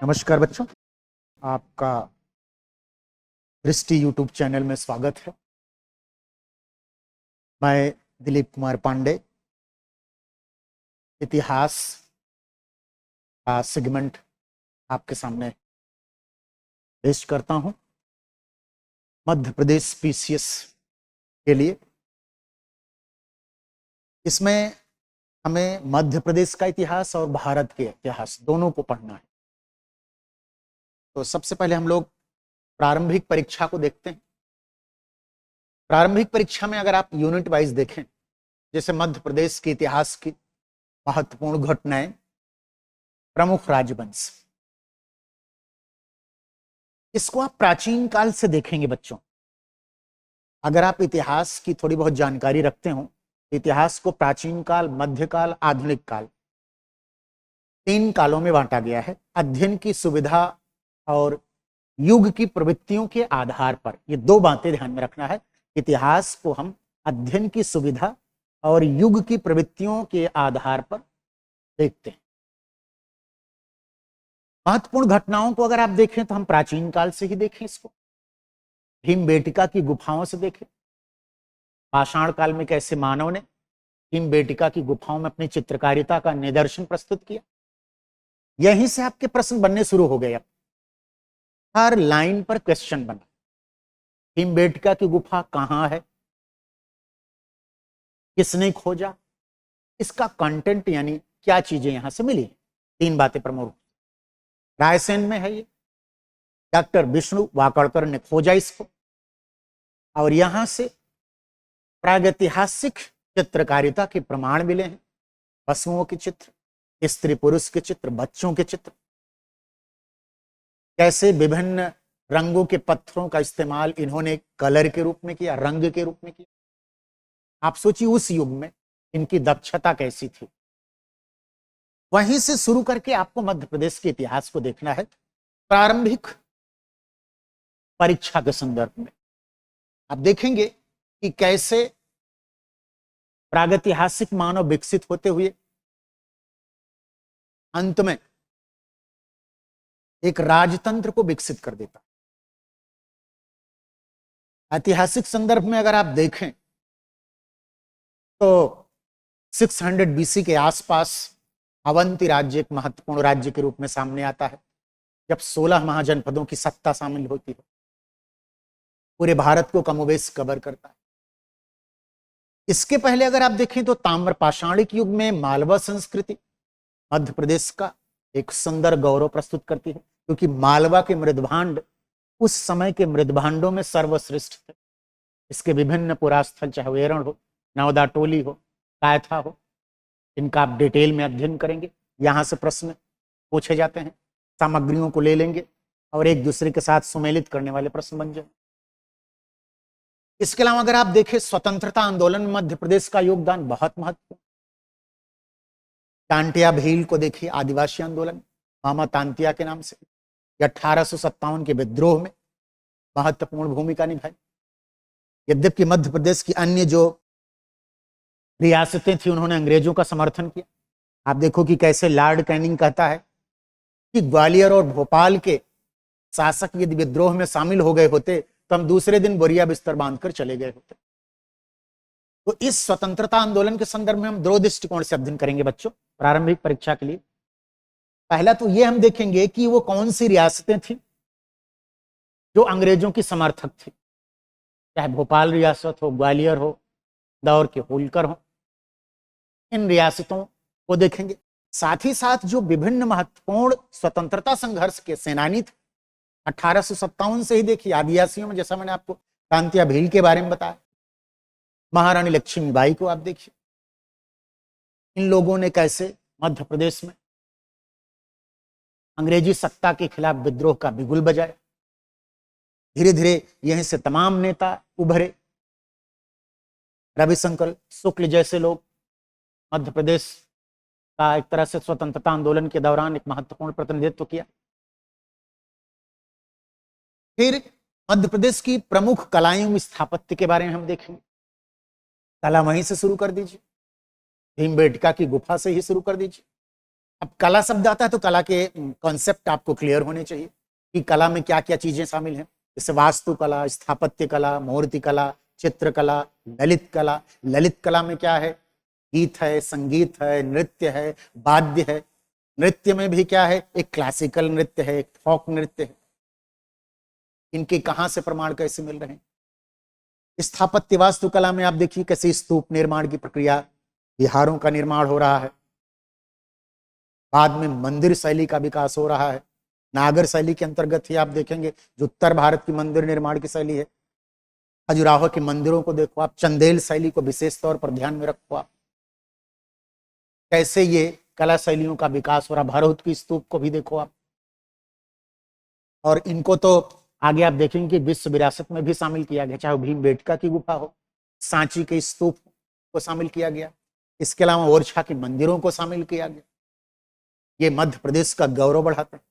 नमस्कार बच्चों, आपका दृष्टि यूट्यूब चैनल में स्वागत है। मैं दिलीप कुमार पांडे इतिहास का सेगमेंट आपके सामने पेश करता हूं मध्य प्रदेश पीसीएस के लिए। इसमें हमें मध्य प्रदेश का इतिहास और भारत के इतिहास दोनों को पढ़ना है। तो सबसे पहले हम लोग प्रारंभिक परीक्षा को देखते हैं। प्रारंभिक परीक्षा में अगर आप यूनिट वाइज देखें, जैसे मध्य प्रदेश के इतिहास की महत्वपूर्ण घटनाएं, प्रमुख राजवंश, इसको आप प्राचीन काल से देखेंगे बच्चों। अगर आप इतिहास की थोड़ी बहुत जानकारी रखते हो, इतिहास को प्राचीन काल, मध्यकाल, आधुनिक काल, 3 कालों में बांटा गया है। अध्ययन की सुविधा और युग की प्रवृत्तियों के आधार पर ये 2 बातें ध्यान में रखना है। इतिहास को हम अध्ययन की सुविधा और युग की प्रवृत्तियों के आधार पर देखते हैं। महत्वपूर्ण घटनाओं को अगर आप देखें तो हम प्राचीन काल से ही देखें। इसको भीमबेटका की गुफाओं से देखें। पाषाण काल में कैसे मानव ने भीमबेटका की गुफाओं में अपनी चित्रकारिता का निदर्शन प्रस्तुत किया। यहीं से आपके प्रश्न बनने शुरू हो गए। हर लाइन पर क्वेश्चन बना। भीमबेटका की गुफा कहां है, किसने खोजा, इसका कंटेंट यानी क्या चीजें यहां से मिली। 3 बातें प्रमुख। रायसेन में है ये, डॉक्टर विष्णु वाकड़कर ने खोजा इसको, और यहां से प्रागैतिहासिक चित्रकारिता के प्रमाण मिले हैं। पशुओं के चित्र, स्त्री पुरुष के चित्र, बच्चों के चित्र, कैसे विभिन्न रंगों के पत्थरों का इस्तेमाल इन्होंने कलर के रूप में किया, रंग के रूप में किया। आप सोचिए उस युग में इनकी दक्षता कैसी थी। वहीं से शुरू करके आपको मध्य प्रदेश के इतिहास को देखना है। प्रारंभिक परीक्षा के संदर्भ में आप देखेंगे कि कैसे प्रागैतिहासिक मानव विकसित होते हुए अंत में एक राजतंत्र को विकसित कर देता। ऐतिहासिक संदर्भ में अगर आप देखें तो 600 बीसी के आसपास अवंती राज्य एक महत्वपूर्ण राज्य के रूप में सामने आता है, जब 16 महाजनपदों की सत्ता शामिल होती है, पूरे भारत को कमोबेश कवर करता है। इसके पहले अगर आप देखें तो ताम्रपाषाणिक युग में मालवा संस्कृति मध्य प्रदेश का एक सुंदर गौरव प्रस्तुत करती है, क्योंकि मालवा के मृदभांड उस समय के मृदभांडों में सर्वश्रेष्ठ थे। इसके विभिन्न पुरास्थल, चाहे वेरण हो, नवदा टोली हो, कायथा हो, इनका आप डिटेल में अध्ययन करेंगे। यहां से प्रश्न पूछे जाते हैं, सामग्रियों को ले लेंगे और एक दूसरे के साथ सुमेलित करने वाले प्रश्न बन जाए। इसके अलावा अगर आप देखें स्वतंत्रता आंदोलन में मध्य प्रदेश का योगदान बहुत महत्वपूर्ण। तांटिया भील को देखिए, आदिवासी आंदोलन मामा तांतिया के नाम से, 1857 के विद्रोह में महत्वपूर्ण भूमिका निभाई। यद्यपि मध्य प्रदेश की अन्य जो रियासतें थी उन्होंने अंग्रेजों का समर्थन किया। आप देखो कि कैसे लॉर्ड कैनिंग कहता है कि ग्वालियर और भोपाल के शासक यदि विद्रोह में शामिल हो गए होते तो हम दूसरे दिन बोरिया बिस्तर बांधकर चले गए होते। तो इस स्वतंत्रता आंदोलन के संदर्भ में हम 2 दृष्टिकोण से अध्ययन करेंगे बच्चों प्रारंभिक परीक्षा के लिए। पहला तो ये हम देखेंगे कि वो कौन सी रियासतें थी जो अंग्रेजों की समर्थक थी, चाहे भोपाल रियासत हो, ग्वालियर हो, दौर के होलकर हो, इन रियासतों को देखेंगे। साथ ही साथ जो विभिन्न महत्वपूर्ण स्वतंत्रता संघर्ष के सेनानी थे 1857 से ही देखिए। आदिवासियों में जैसा मैंने आपको तांतिया भील के बारे में बताया, महारानी लक्ष्मीबाई को आप देखिए। इन लोगों ने कैसे मध्य प्रदेश में अंग्रेजी सत्ता के खिलाफ विद्रोह का बिगुल बजाया। धीरे धीरे यहीं से तमाम नेता उभरे। रविशंकर शुक्ल जैसे लोग मध्य प्रदेश का एक तरह से स्वतंत्रता आंदोलन के दौरान एक महत्वपूर्ण प्रतिनिधित्व किया। फिर मध्य प्रदेश की प्रमुख कलाएं, स्थापत्य के बारे में हम देखेंगे। कला वहीं से शुरू कर दीजिए, भीमबेटका की गुफा से ही शुरू कर दीजिए। अब कला शब्द आता है तो कला के कॉन्सेप्ट आपको क्लियर होने चाहिए कि कला में क्या क्या चीजें शामिल हैं। जैसे वास्तुकला, स्थापत्य कला, मूर्ति कला, चित्रकला, ललित कला। ललित कला में क्या है? गीत है, संगीत है, नृत्य है, वाद्य है। नृत्य में भी क्या है? एक क्लासिकल नृत्य है, एक फोक नृत्य है। इनके कहां से प्रमाण कैसे मिल रहे हैं? स्थापत्य वास्तुकला में आप देखिए कैसे स्तूप निर्माण की प्रक्रिया, विहारों का निर्माण हो रहा है। बाद में मंदिर शैली का विकास हो रहा है। नागर शैली के अंतर्गत ही आप देखेंगे जो उत्तर भारत की मंदिर निर्माण की शैली है। खजुराहो के मंदिरों को देखो आप, चंदेल शैली को विशेष तौर पर ध्यान में रखो आप, कैसे ये कला शैलियों का विकास हो रहा। भरहुत की स्तूप को भी देखो आप, और इनको तो आगे आप देखेंगे कि विश्व विरासत में भी शामिल किया गया, चाहे भीमबेटका की गुफा हो, सांची के स्तूप को शामिल किया गया, इसके अलावा ओरछा के मंदिरों को शामिल किया गया। ये मध्य प्रदेश का गौरव बढ़ाता है।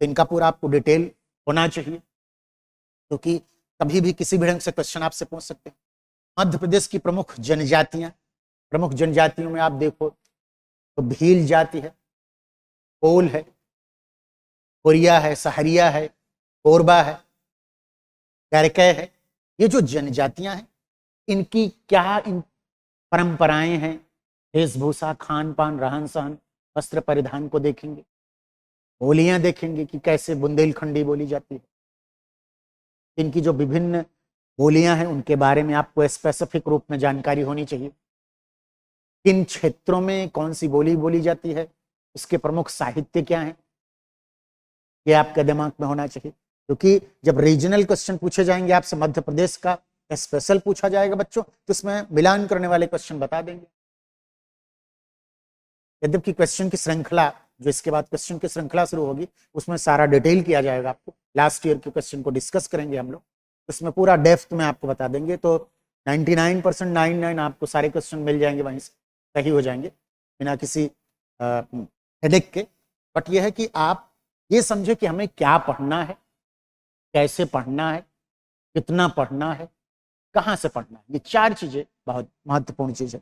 तो इनका पूरा आपको डिटेल होना चाहिए, क्योंकि कभी भी किसी भी ढंग से क्वेश्चन आपसे पूछ सकते हैं। मध्य प्रदेश की प्रमुख जनजातियां, प्रमुख जनजातियों में आप देखो तो भील जाति है, कोल है, कोरिया है, सहरिया है, कोरबा है, कैरकै है। ये जो जनजातियां हैं इनकी क्या इन परंपराएं हैं, वेशभूषा, खान पान, रहन सहन, वस्त्र परिधान को देखेंगे। बोलियां देखेंगे कि कैसे बुंदेलखंडी बोली जाती है। इनकी जो विभिन्न बोलियां हैं उनके बारे में आपको स्पेसिफिक रूप में जानकारी होनी चाहिए। किन क्षेत्रों में कौन सी बोली बोली जाती है, उसके प्रमुख साहित्य क्या हैं, ये आपके दिमाग में होना चाहिए। क्योंकि जब रीजनल क्वेश्चन पूछे जाएंगे आपसे, मध्य प्रदेश का स्पेशल पूछा जाएगा बच्चों, तो इसमें मिलान करने वाले क्वेश्चन बता देंगे। यद्यपि क्वेश्चन की श्रृंखला, जो इसके बाद क्वेश्चन की श्रृंखला शुरू होगी, उसमें सारा डिटेल किया जाएगा। आपको लास्ट ईयर के क्वेश्चन को डिस्कस करेंगे हम लोग, उसमें पूरा डेप्थ में आपको बता देंगे। तो 99% आपको सारे क्वेश्चन मिल जाएंगे, वहीं से सही हो जाएंगे बिना किसी हेडेक के। बट यह है कि आप ये समझे कि हमें क्या पढ़ना है, कैसे पढ़ना है, कितना पढ़ना है, कहाँ से पढ़ना है। ये चार चीजें बहुत महत्वपूर्ण चीज है।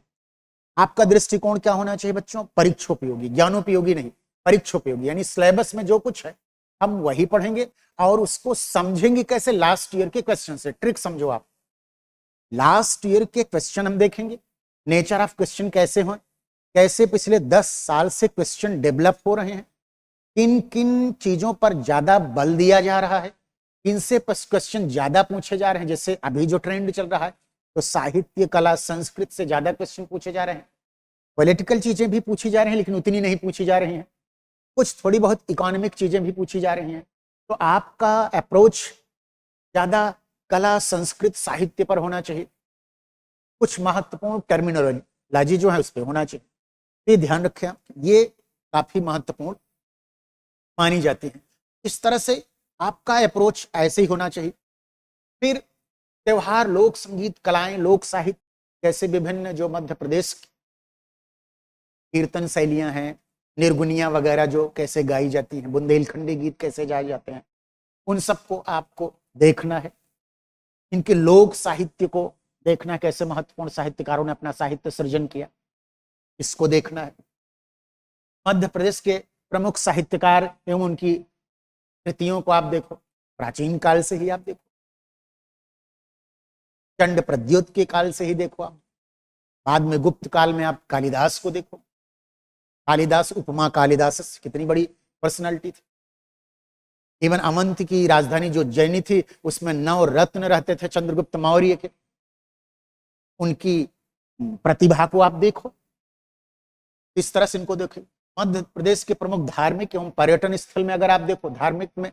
आपका दृष्टिकोण क्या होना चाहिए बच्चों? परीक्षोपयोगी, ज्ञानोपयोगी नहीं, परीक्षोपयोगी। यानी सिलेबस में जो कुछ है हम वही पढ़ेंगे और उसको समझेंगे कैसे? लास्ट ईयर के क्वेश्चन से। ट्रिक समझो आप, लास्ट ईयर के क्वेश्चन हम देखेंगे, नेचर ऑफ क्वेश्चन कैसे हो, कैसे पिछले 10 साल से क्वेश्चन डेवलप हो रहे हैं, किन किन चीजों पर ज्यादा बल दिया जा रहा है, किनसे क्वेश्चन ज्यादा पूछे जा रहे हैं। जैसे अभी जो ट्रेंड चल रहा है, तो साहित्य, कला, संस्कृत से ज्यादा क्वेश्चन पूछे जा रहे हैं। पॉलिटिकल चीजें भी पूछी जा रही हैं, लेकिन उतनी नहीं पूछी जा रही हैं। कुछ थोड़ी बहुत इकोनॉमिक चीजें भी पूछी जा रही हैं। तो आपका अप्रोच ज्यादा कला, संस्कृत, साहित्य पर होना चाहिए। कुछ महत्वपूर्ण टर्मिनोलॉजी जो है उस पर होना चाहिए। ये ध्यान रखें, ये काफी महत्वपूर्ण मानी जाती है। इस तरह से आपका अप्रोच ऐसे ही होना चाहिए। फिर त्योहार, लोक संगीत, कलाएं, लोक साहित्य, जैसे विभिन्न जो मध्य प्रदेश की कीर्तन शैलियां हैं, निर्गुनिया वगैरह जो कैसे गाई जाती हैं, बुंदेलखंडी गीत कैसे गाए जाते हैं, उन सबको आपको देखना है। इनके लोक साहित्य को देखना, कैसे महत्वपूर्ण साहित्यकारों ने अपना साहित्य सृजन किया, इसको देखना है। मध्य प्रदेश के प्रमुख साहित्यकार एवं उनकी कृतियों को आप देखो, प्राचीन काल से ही आप देखो, चंड प्रद्योत के काल से ही देखो आप, बाद में गुप्त काल में आप कालिदास को देखो। कालिदास, उपमा कालिदास कितनी बड़ी पर्सनालिटी थी। इवन अवंत की राजधानी जो जैनी थी, उसमें 9 रत्न रहते थे चंद्रगुप्त मौर्य के। उनकी प्रतिभा को आप देखो, इस तरह से इनको देखो। मध्य प्रदेश के प्रमुख धार्मिक एवं पर्यटन स्थल में अगर आप देखो, धार्मिक में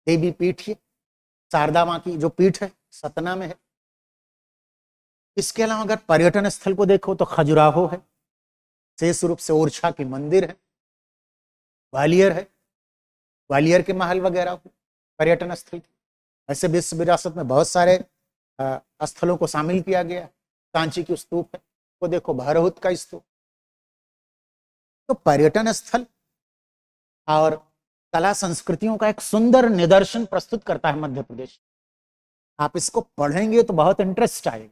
देवी पीठ है, शारदा माँ की जो पीठ है सतना में है। इसके अलावा अगर पर्यटन स्थल को देखो तो खजुराहो है, विशेष रूप से ओरछा के मंदिर है, ग्वालियर है, ग्वालियर के महल वगैरह पर्यटन स्थल। ऐसे विश्व विरासत में बहुत सारे स्थलों को शामिल किया गया। सांची की स्तूप है, तो देखो भरहुत का स्तूप। तो पर्यटन स्थल और कला संस्कृतियों का एक सुंदर निदर्शन प्रस्तुत करता है मध्य प्रदेश। आप इसको पढ़ेंगे तो बहुत इंटरेस्ट आएगा,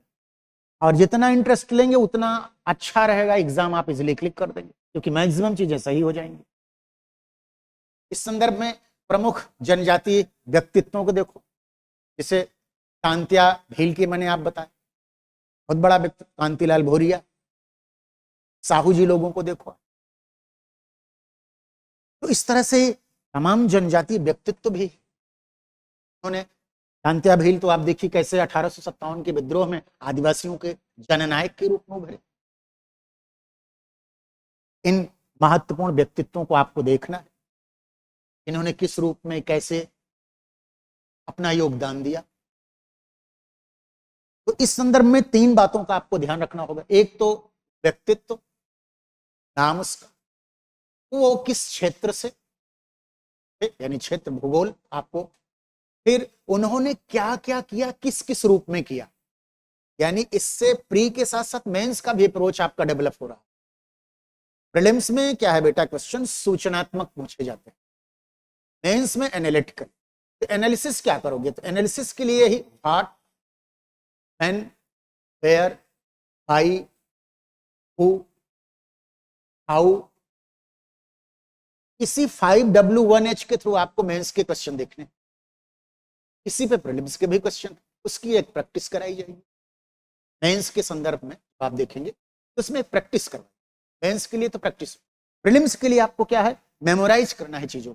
और जितना इंटरेस्ट लेंगे उतना अच्छा रहेगा एग्जाम, आप इजीली क्लिक कर देंगे, क्योंकि मैक्सिमम चीजें सही हो जाएंगी। इस संदर्भ में प्रमुख जनजातीय व्यक्तित्वों को देखो, जैसे तांत्या भील की मैंने आप बताया, बहुत बड़ा व्यक्ति, कांतिलाल भूरिया, साहू जी लोगों को देखो। तो इस तरह से तमाम जनजातीय व्यक्तित्व भी उन्होंने, तांत्या भील तो आप देखिए कैसे 1857 के विद्रोह में आदिवासियों के जननायक के रूप में उभरे। इन महत्वपूर्ण व्यक्तित्वों को आपको देखना है, इन्होंने किस रूप में कैसे अपना योगदान दिया। तो इस संदर्भ में 3 बातों का आपको ध्यान रखना होगा। एक तो व्यक्तित्व, नाम उसका, वो किस क्षेत्र से, यानी क्षेत्र भूगोल आपको, फिर उन्होंने क्या क्या किया, किस किस रूप में किया, यानी इससे प्री के साथ साथ मेंस का भी अप्रोच आपका डेवलप हो रहा है। प्रीलिम्स में क्या है बेटा, क्वेश्चन सूचनात्मक पूछे जाते हैं, मेंस में एनालिटिकल। तो एनालिसिस क्या करोगे, तो एनालिसिस के लिए ही what, when, where, why, who, how, इसी 5W1H के थ्रू आपको मेंस के क्वेश्चन देखने, इसी पे प्रीलिम्स के भी क्वेश्चन, उसकी एक प्रैक्टिस कराई जाएगी। मेंस के संदर्भ में आप देखेंगे तो उसमें एक प्रैक्टिस करवाई, मेंस के लिए तो प्रैक्टिस, प्रीलिम्स के लिए आपको क्या है, मेमोराइज करना है चीजों।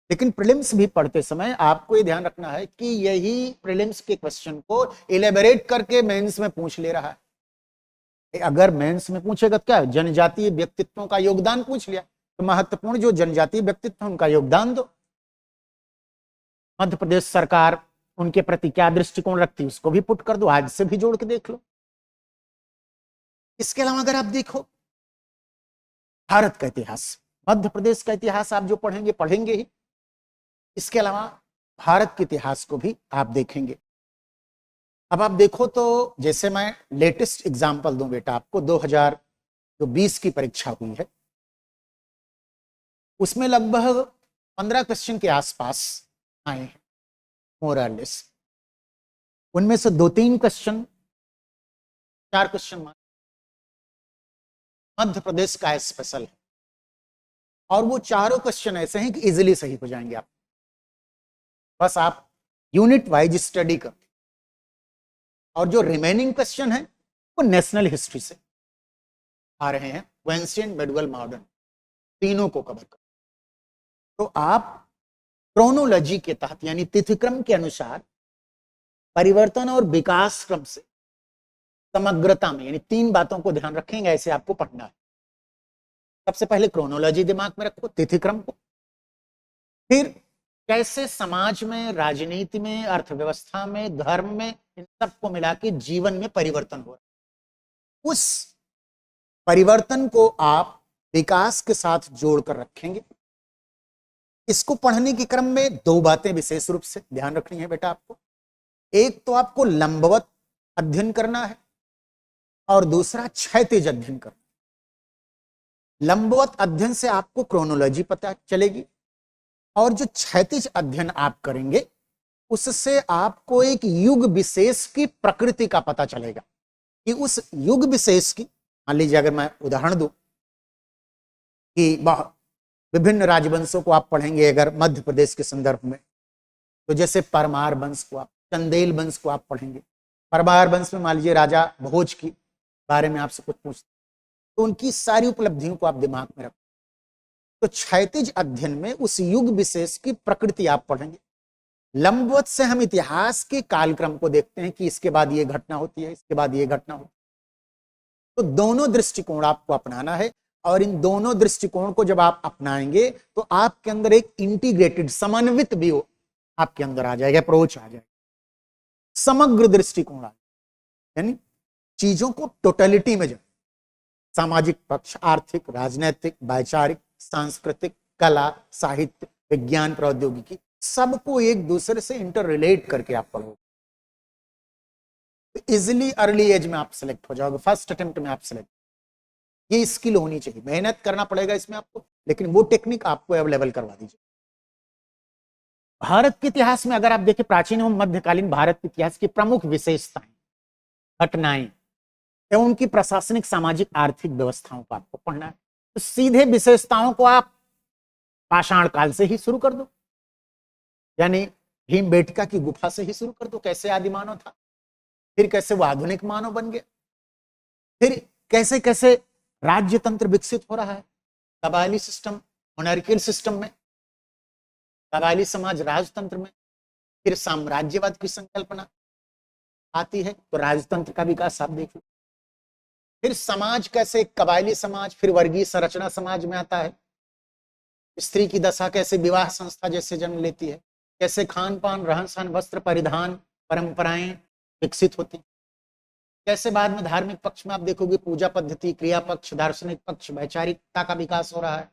लेकिन प्रीलिम्स भी पढ़ते समय आपको ये ध्यान रखना है कि यही प्रीलिम्स के क्वेश्चन को इलेबोरेट करके मेंस में पूछ ले रहा है। अगर मेंस में पूछेगा क्या, जनजातीय व्यक्तित्वों का योगदान पूछ लिया, तो महत्वपूर्ण जो जनजातीय व्यक्तित्व उनका योगदान दो। मध्य प्रदेश सरकार उनके प्रति क्या दृष्टिकोण रखती है उसको भी पुट कर दो, आज से भी जोड़ के देख लो। इसके अलावा अगर आप देखो भारत का इतिहास, मध्य प्रदेश का इतिहास आप जो पढ़ेंगे ही, इसके अलावा भारत के इतिहास को भी आप देखेंगे। अब आप देखो तो जैसे मैं लेटेस्ट एग्जांपल दूं बेटा आपको, 2020 की परीक्षा हुई है, उसमें लगभग 15 क्वेश्चन के आसपास आए हैं मोर और लेस। उनमें से 2-3 क्वेश्चन, 4 क्वेश्चन मध्य प्रदेश का स्पेशल है, और वो चारों क्वेश्चन ऐसे हैं कि इजीली सही हो जाएंगे आप, बस आप यूनिट वाइज स्टडी कर। और जो रिमेनिंग क्वेश्चन है वो नेशनल हिस्ट्री से आ रहे हैं, एंशिएंट, मिडिवल, मॉडर्न, तीनों को कवर कर। तो आप क्रोनोलॉजी के तहत यानी तिथिक्रम के अनुसार परिवर्तन और विकास क्रम से समग्रता में, यानी 3 बातों को ध्यान रखेंगे, ऐसे आपको पढ़ना है। सबसे पहले क्रोनोलॉजी दिमाग में रखो, तिथिक्रम को, फिर कैसे समाज में, राजनीति में, अर्थव्यवस्था में, धर्म में, इन सबको मिला के जीवन में परिवर्तन हो रहा है, उस परिवर्तन को आप विकास के साथ जोड़कर रखेंगे। इसको पढ़ने के क्रम में 2 बातें विशेष रूप से ध्यान रखनी है बेटा आपको। एक तो आपको लंबवत अध्ययन करना है और दूसरा क्षैतिज अध्ययन करना। लंबवत अध्ययन से आपको क्रोनोलॉजी पता चलेगी, और जो क्षैतिज अध्ययन आप करेंगे उससे आपको एक युग विशेष की प्रकृति का पता चलेगा कि उस युग विशेष की, मान लीजिए अगर मैं उदाहरण दूं कि विभिन्न राजवंशों को आप पढ़ेंगे अगर मध्य प्रदेश के संदर्भ में, तो जैसे परमार वंश को आप, चंदेल वंश को आप पढ़ेंगे। परमार वंश में मान लीजिए राजा भोज की बारे में आपसे कुछ पूछते, तो उनकी सारी उपलब्धियों को आप दिमाग में रखो। तो क्षैतिज अध्ययन में उस युग विशेष की प्रकृति आप पढ़ेंगे। लंबवत से हम इतिहास के कालक्रम को देखते हैं कि इसके बाद ये घटना होती है, इसके बाद ये घटना होती है। तो दोनों दृष्टिकोण आपको अपनाना है, और इन दोनों दृष्टिकोण को जब आप अपनाएंगे तो आपके अंदर एक इंटीग्रेटेड, समन्वित व्यू आपके अंदर आ जाएगा, अप्रोच आ जाएगा, समग्र दृष्टिकोण आ जाएगा, यानी चीजों को टोटलिटी में, सामाजिक पक्ष, आर्थिक, राजनैतिक, वैचारिक, सांस्कृतिक, कला, साहित्य, विज्ञान, प्रौद्योगिकी, सबको एक दूसरे से इंटर रिलेट करके आप पढ़ोगे तो इजिली अर्ली एज में आप सिलेक्ट हो जाओगे, फर्स्ट अटेम्प्ट में आप सिलेक्ट। ये स्किल होनी चाहिए, मेहनत करना पड़ेगा इसमें आपको, लेकिन वो टेक्निक आपको अवेलेबल करवा दीजिए। भारत के इतिहास में अगर आप देखें, प्राचीन एवं मध्यकालीन भारत के इतिहास की प्रमुख विशेषताएं, घटनाएं एवं उनकी प्रशासनिक, सामाजिक, आर्थिक व्यवस्थाओं को आपको पढ़ना है। तो सीधे विशेषताओं को आप पाषाण काल से ही शुरू कर दो, यानी भीमबेटका की गुफा से ही शुरू कर दो, कैसे आदि मानव था, फिर कैसे वो आधुनिक मानव बन गया, फिर कैसे कैसे राज्य तंत्र विकसित हो रहा है, कबायली सिस्टम मोनार्कियल सिस्टम में, कबायली समाज राजतंत्र में, फिर साम्राज्यवाद की संकल्पना आती है तो राजतंत्र का विकास आप देखिए, फिर समाज कैसे कबायली समाज, फिर वर्गीय संरचना समाज में आता है, स्त्री की दशा कैसे विवाह संस्था जैसे जन्म लेती है, कैसे खान पान रहन सहन वस्त्र परिधान परंपराएं विकसित होती, कैसे बाद में धार्मिक पक्ष में आप देखोगे पूजा पद्धति, क्रिया पक्ष, दार्शनिक पक्ष, वैचारिकता का विकास हो रहा है,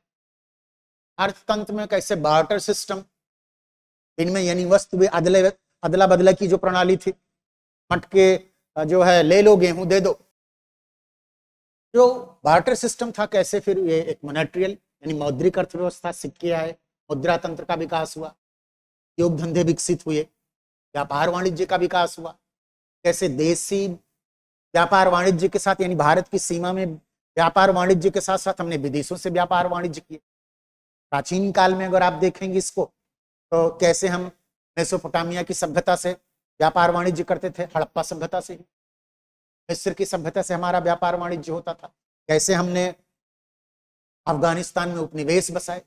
अर्थतंत्र में कैसे बार्टर सिस्टम, इनमें यानी वस्तु अदला बदला की जो प्रणाली थी, मटके जो है ले लो गेहूं दे दो, जो बार्टर सिस्टम था, कैसे फिर ये एक मोनेट्रियल यानी मौद्रिक अर्थव्यवस्था, सिक्के आए, मुद्रा तंत्र का विकास हुआ, योग धंधे विकसित हुए, व्यापार वाणिज्य का विकास हुआ, कैसे देशी व्यापार वाणिज्य के साथ यानी भारत की सीमा में व्यापार वाणिज्य के साथ साथ हमने विदेशों से व्यापार वाणिज्य किए। प्राचीन काल में अगर आप देखेंगे इसको तो कैसे हम मेसोपोटामिया की सभ्यता से व्यापार वाणिज्य करते थे, हड़प्पा सभ्यता से, मिस्र की सभ्यता से हमारा व्यापार वाणिज्य होता था, कैसे हमने अफगानिस्तान में उपनिवेश बसाए,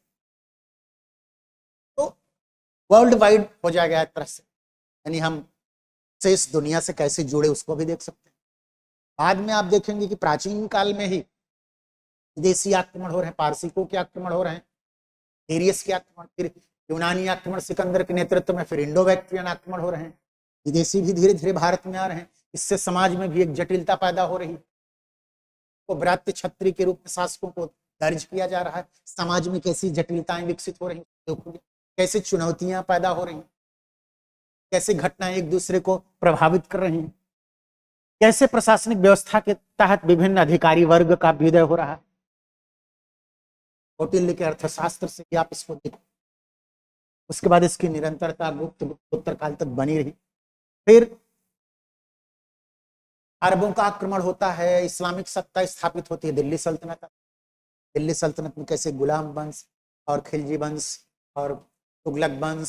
तो वर्ल्ड वाइड हो जाएगा एक तरह से, यानी हम से इस दुनिया से कैसे जुड़े उसको भी देख सकते हैं। बाद में आप देखेंगे कि प्राचीन काल में ही विदेशी आक्रमण हो रहे हैं, पारसिकों के आक्रमण हो रहे हैं, एरियस के आक्रमण, फिर यूनानी आक्रमण सिकंदर के नेतृत्व में, फिर इंडो बैक्ट्रियन आक्रमण हो रहे हैं, विदेशी भी धीरे धीरे भारत में आ रहे हैं, इससे समाज में भी एक जटिलता पैदा हो रही है, तो व्रात्य छत्री के रूप में शासकों को दर्ज किया जा रहा है, समाज में कैसी जटिलताएं विकसित हो रही हैं, देखोगे कैसे चुनौतियां पैदा हो रही हैं, कैसे घटनाएं एक दूसरे को प्रभावित कर रही हैं, कैसे प्रशासनिक व्यवस्था के तहत विभिन्न अधिकारी वर्ग का अभ्युदय हो रहा है, कौटिल्य के अर्थशास्त्र से भी आप इसको देखो, उसके बाद इसकी निरंतरता गुप्तोत्तर काल तक बनी रही, फिर अरबों का आक्रमण होता है, इस्लामिक सत्ता स्थापित होती है, दिल्ली सल्तनत, दिल्ली सल्तनत में कैसे गुलाम वंश और खिलजी वंश और तुगलक वंश,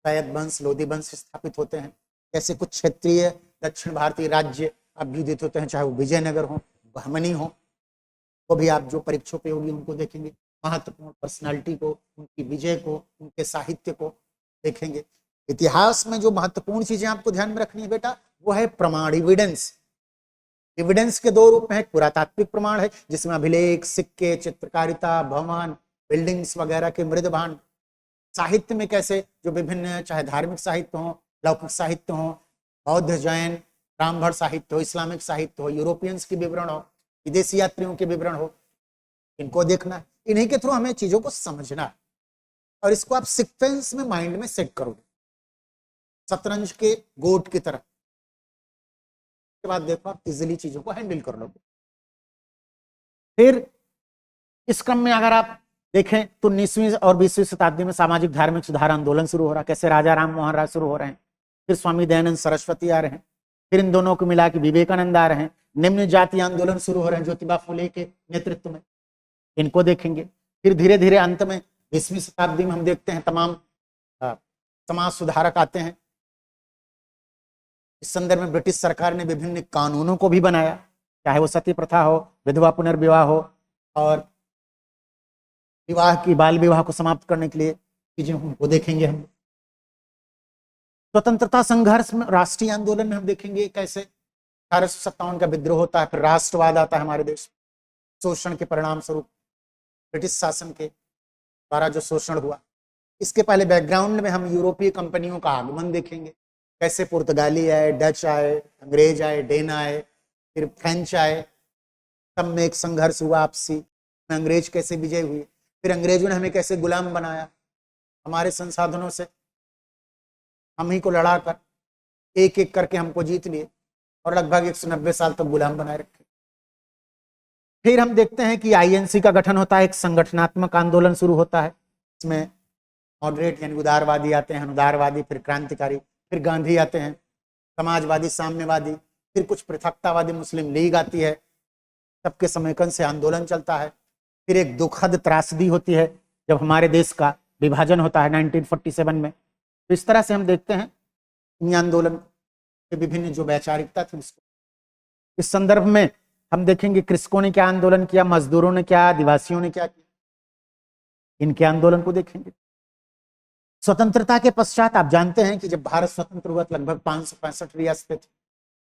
सैयद वंश, लोधी वंश स्थापित होते हैं, कैसे कुछ क्षेत्रीय दक्षिण भारतीय राज्य अभ्युदित होते हैं, चाहे वो विजयनगर हो, बहमनी हो, वो भी आप जो परीक्षों पे होगी उनको देखेंगे, महत्वपूर्ण पर्सनालिटी को, उनकी विजय को, उनके साहित्य को देखेंगे। इतिहास में जो महत्वपूर्ण चीजें आपको ध्यान में रखनी है बेटा वो है प्रमाण, एविडेंस। एविडेंस के दो रूप में, एक पुरातात्विक प्रमाण है जिसमें अभिलेख, सिक्के, चित्रकारिता, भवन, बिल्डिंग्स वगैरह के मृद भांड, साहित्य में कैसे जो विभिन्न चाहे धार्मिक साहित्य हो, लौकिक साहित्य हो, बौद्ध जैन ब्राह्मण साहित्य हो, इस्लामिक साहित्य हो, यूरोपियंस के विवरण हो, विदेशी यात्रियों के विवरण हो, इनको देखना है, इन्हीं के थ्रू हमें चीजों को समझना है और इसको आप सीक्वेंस में माइंड में सेट करोगे शतरंज के गोट की तरह, के बाद देखो आप इजिली चीजों को हैंडल कर लोगे। फिर इस क्रम में अगर आप देखें तो 19वीं और 20वीं शताब्दी में सामाजिक धार्मिक सुधार आंदोलन शुरू हो रहा है, कैसे राजा राम मोहन राय शुरू हो रहे हैं, फिर स्वामी दयानंद सरस्वती आ रहे हैं, फिर इन दोनों को मिला के विवेकानंद आ रहे हैं, निम्न जाति आंदोलन शुरू हो रहे हैं ज्योतिबा फुले के नेतृत्व में, इनको देखेंगे। फिर धीरे धीरे अंत में 20वीं शताब्दी में हम देखते हैं तमाम समाज सुधारक आते हैं। इस संदर्भ में ब्रिटिश सरकार ने विभिन्न कानूनों को भी बनाया, चाहे वो सती प्रथा हो, विधवा पुनर्विवाह हो, और विवाह की बाल विवाह को समाप्त करने के लिए चीजें उनको देखेंगे हम। स्वतंत्रता संघर्ष में राष्ट्रीय आंदोलन में हम देखेंगे कैसे 1857 का विद्रोह होता है, फिर राष्ट्रवाद आता है हमारे देश में, शोषण के परिणाम स्वरूप ब्रिटिश शासन के द्वारा जो शोषण हुआ। इसके पहले बैकग्राउंड में हम यूरोपीय कंपनियों का आगमन देखेंगे, कैसे पुर्तगाली आए, डच आए, अंग्रेज आए, डेन आए, फिर फ्रेंच आए, सब में एक संघर्ष हुआ आपसी में, अंग्रेज कैसे विजय हुए, फिर अंग्रेजों ने हमें कैसे गुलाम बनाया, हमारे संसाधनों से हम ही को लड़ाकर एक एक करके हमको जीत लिए और लगभग 190 साल तक गुलाम बनाए रखे। फिर हम देखते हैं कि आईएनसी का गठन होता है, एक संगठनात्मक आंदोलन शुरू होता है, इसमें मॉडरेट यानी उदारवादी आते हैं, अनुदारवादी, फिर क्रांतिकारी, फिर गांधी आते हैं, समाजवादी, साम्यवादी, फिर कुछ पृथकतावादी मुस्लिम लीग आती है, सबके समेकन से आंदोलन चलता है। फिर एक दुखद त्रासदी होती है जब हमारे देश का विभाजन होता है 1947 में। तो इस तरह से हम देखते हैं इन आंदोलन के विभिन्न जो वैचारिकता थी उसको। इस संदर्भ में हम देखेंगे कृषकों ने क्या आंदोलन किया, मजदूरों ने क्या, आदिवासियों ने क्या किया, इनके आंदोलन को देखेंगे। स्वतंत्रता के पश्चात आप जानते हैं कि जब भारत स्वतंत्र हुआ लगभग 565 रियासतें थी।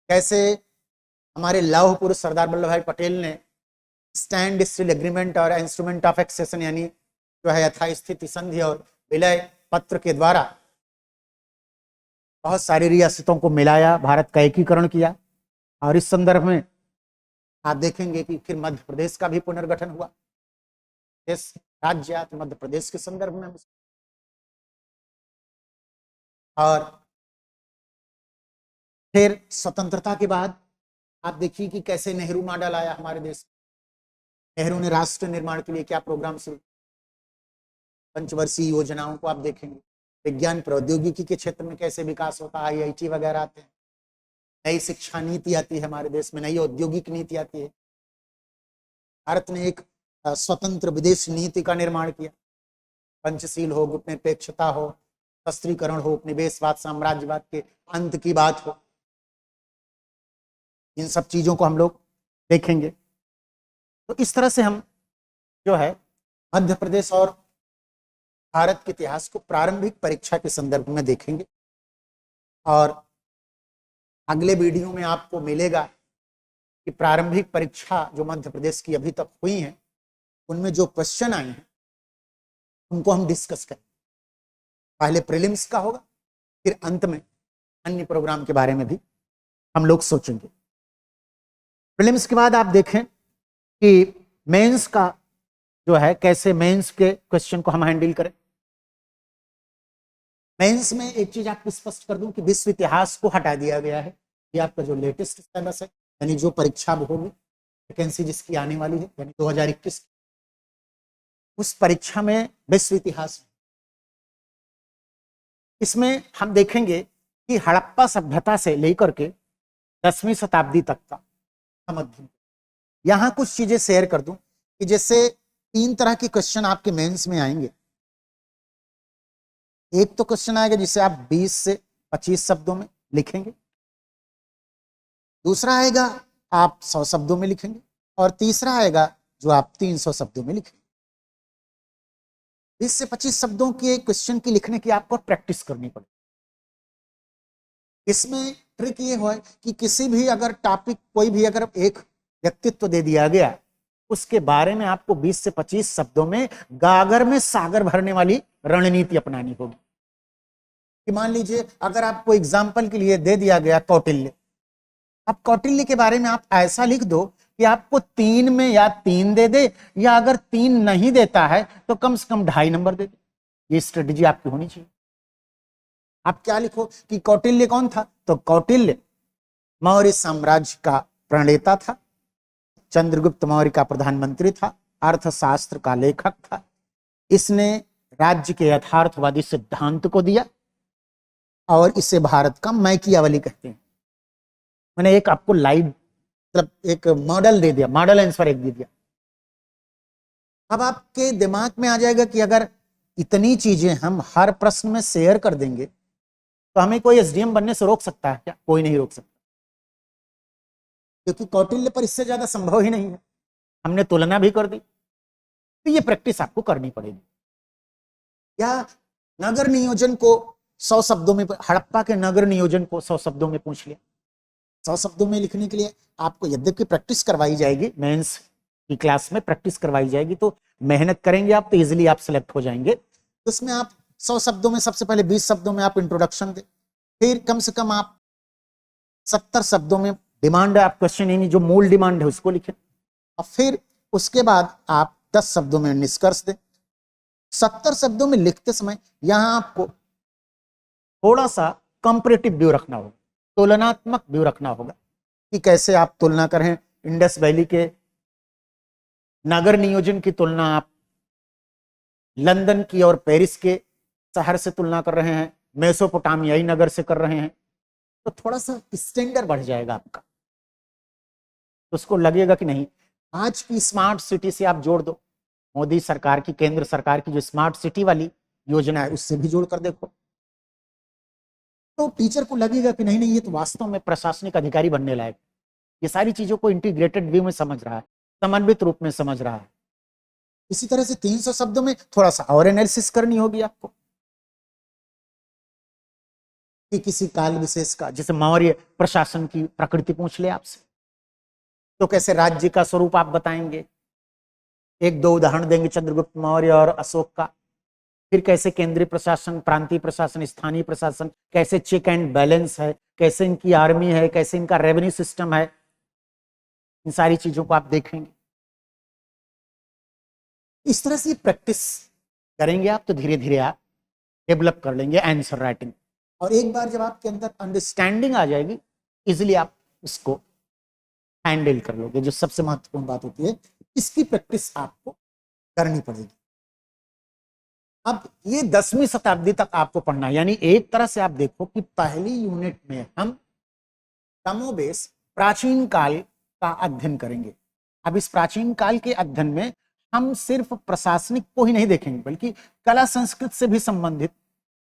कैसे हमारे लौह पुरुष सरदार वल्लभ भाई पटेल ने स्टैंड स्टिल एग्रीमेंट और इंस्ट्रूमेंट ऑफ एक्सेशन यानी जो है यथास्थिति संधि और विलय पत्र के द्वारा बहुत सारी रियासतों को मिलाया, भारत का एकीकरण किया। और इस संदर्भ में आप देखेंगे कि फिर मध्य प्रदेश का भी पुनर्गठन हुआ। इस राज्य मध्य प्रदेश के संदर्भ में और फिर स्वतंत्रता के बाद आप देखिए कि कैसे नेहरू मॉडल आया हमारे देश में। नेहरू ने राष्ट्र निर्माण के लिए क्या प्रोग्राम शुरू, पंचवर्षीय योजनाओं को आप देखेंगे। विज्ञान प्रौद्योगिकी के क्षेत्र में कैसे विकास होता है, IIT वगैरह आते हैं। नई शिक्षा नीति आती है हमारे देश में, नई औद्योगिक नीति आती है। भारत ने एक स्वतंत्र विदेश नीति का निर्माण किया। पंचशील हो, गुटनिरपेक्षता हो, शस्त्रीकरण हो, उपनिवेशवाद साम्राज्यवाद के अंत की बात हो, इन सब चीजों को हम लोग देखेंगे। तो इस तरह से हम जो है मध्य प्रदेश और भारत के इतिहास को प्रारंभिक परीक्षा के संदर्भ में देखेंगे। और अगले वीडियो में आपको मिलेगा कि प्रारंभिक परीक्षा जो मध्य प्रदेश की अभी तक हुई है उनमें जो क्वेश्चन आए हैं उनको हम डिस्कस करें। पहले प्रीलिम्स का होगा, फिर अंत में अन्य प्रोग्राम के बारे में भी हम लोग सोचेंगे। प्रीलिम्स के बाद आप देखें कि मेंस का जो है कैसे मेंस के क्वेश्चन को हम हैंडल करें। मेंस में एक चीज आपको स्पष्ट कर दूं कि विश्व इतिहास को हटा दिया गया है। ये आपका जो लेटेस्ट सिलेबस है, यानी जो परीक्षा होगी, वैकेंसी जिसकी आने वाली है यानी 2021, उस परीक्षा में विश्व इतिहास, इसमें हम देखेंगे कि हड़प्पा सभ्यता से लेकर के 10वीं शताब्दी तक का समझ। यहां कुछ चीजें शेयर कर दूं कि जैसे 3 तरह के क्वेश्चन आपके मेंस में आएंगे। एक तो क्वेश्चन आएगा जिसे आप 20 से 25 शब्दों में लिखेंगे, दूसरा आएगा आप 100 शब्दों में लिखेंगे, और तीसरा आएगा जो आप 300 शब्दों में लिखेंगे। 20 से 25 शब्दों के क्वेश्चन की लिखने की आपको प्रैक्टिस करनी पड़ेगी। इसमें ट्रिक ये है कि किसी भी अगर टॉपिक, कोई भी अगर एक व्यक्तित्व दे दिया गया, उसके बारे में आपको 20 से 25 शब्दों में गागर में सागर भरने वाली रणनीति अपनानी होगी। कि मान लीजिए अगर आपको एग्जाम्पल के लिए दे दिया गया कौटिल्य, अब कौटिल्य के बारे में आप ऐसा लिख दो कि आपको 3 में या 3 दे दे, या अगर 3 नहीं देता है तो कम से कम 2.5 नंबर दे दे। ये स्ट्रेटेजी आपकी होनी चाहिए। आप क्या लिखो कि कौटिल्य कौन था, तो कौटिल्य मौर्य साम्राज्य का प्रणेता था, चंद्रगुप्त मौर्य का प्रधानमंत्री था, अर्थशास्त्र का लेखक था। इसने राज्य के यथार्थवादी सिद्धांत को दिया और इसे भारत का मैकियावली कहते हैं। मैंने एक आपको लाइव मतलब एक मॉडल दे दिया, मॉडल आंसर एक दे दिया। अब आपके दिमाग में आ जाएगा कि अगर इतनी चीजें हम हर प्रश्न में शेयर कर देंगे तो हमें कोई SDM बनने से रोक सकता है क्या? कोई नहीं रोक सकता, क्योंकि कौटिल्य पर इससे ज्यादा संभव ही नहीं है। हमने तुलना भी कर दी, तो ये प्रैक्टिस आपको करनी पड़ेगी। या नगर नियोजन को 100 शब्दों में, हड़प्पा के नगर नियोजन को 100 शब्दों में पूछ लिया। 100 शब्दों में लिखने के लिए आपको यद्यपि प्रैक्टिस करवाई जाएगी, मेंस की क्लास में प्रैक्टिस करवाई जाएगी, तो मेहनत करेंगे आप तो इजीली आप सिलेक्ट हो जाएंगे। तो इसमें आप 100 शब्दों में सबसे पहले 20 शब्दों में आप इंट्रोडक्शन दें, फिर कम से कम आप 70 शब्दों में डिमांड आप क्वेश्चन यानी जो मूल डिमांड है उसको लिखें, और फिर उसके बाद आप 10 शब्दों में निष्कर्ष दें। 70 शब्दों में लिखते समय यहां आपको थोड़ा सा कंपैरेटिव व्यू रखना होगा, तुलनात्मक व्यू रखना होगा कि कैसे आप तुलना करें। इंडस वैली के नगर नियोजन की तुलना आप लंदन की और पेरिस के शहर से तुलना कर रहे हैं, मेसोपोटामियाई नगर से कर रहे हैं, तो थोड़ा सा स्टैंडर्ड बढ़ जाएगा आपका। तो उसको लगेगा कि नहीं, आज की स्मार्ट सिटी से आप जोड़ दो, मोदी सरकार की, केंद्र सरकार की जो स्मार्ट सिटी वाली योजना है उससे भी जोड़कर देखो, तो टीचर को लगेगा कि नहीं नहीं ये तो वास्तव में प्रशासनिक अधिकारी बनने लायक, ये सारी चीजों को इंटीग्रेटेड व्यू में समझ रहा है, समन्वित रूप में समझ रहा है। इसी तरह से 300 शब्दों में थोड़ा सा और एनालिसिस करनी होगी आपको कि किसी काल विशेष का, जैसे मौर्य प्रशासन की प्रकृति पूछ ले आपसे, तो कैसे राज्य का स्वरूप आप बताएंगे, एक दो उदाहरण देंगे चंद्रगुप्त मौर्य और अशोक का, फिर कैसे केंद्रीय प्रशासन, प्रांतीय प्रशासन, स्थानीय प्रशासन, कैसे चेक एंड बैलेंस है, कैसे इनकी आर्मी है, कैसे इनका रेवेन्यू सिस्टम है, इन सारी चीजों को आप देखेंगे। इस तरह से प्रैक्टिस करेंगे आप तो धीरे धीरे आप डेवलप कर लेंगे आंसर राइटिंग, और एक बार जब आपके अंदर अंडरस्टैंडिंग आ जाएगी इजिली आप इसको हैंडल कर लोगे। जो सबसे महत्वपूर्ण बात होती है इसकी प्रैक्टिस आपको करनी पड़ेगी। अब ये 10वीं शताब्दी तक आपको पढ़ना है, यानी एक तरह से आप देखो कि पहली यूनिट में हम कमोबेश प्राचीन काल का अध्ययन करेंगे। अब इस प्राचीन काल के अध्ययन में हम सिर्फ प्रशासनिक को ही नहीं देखेंगे बल्कि कला संस्कृति से भी संबंधित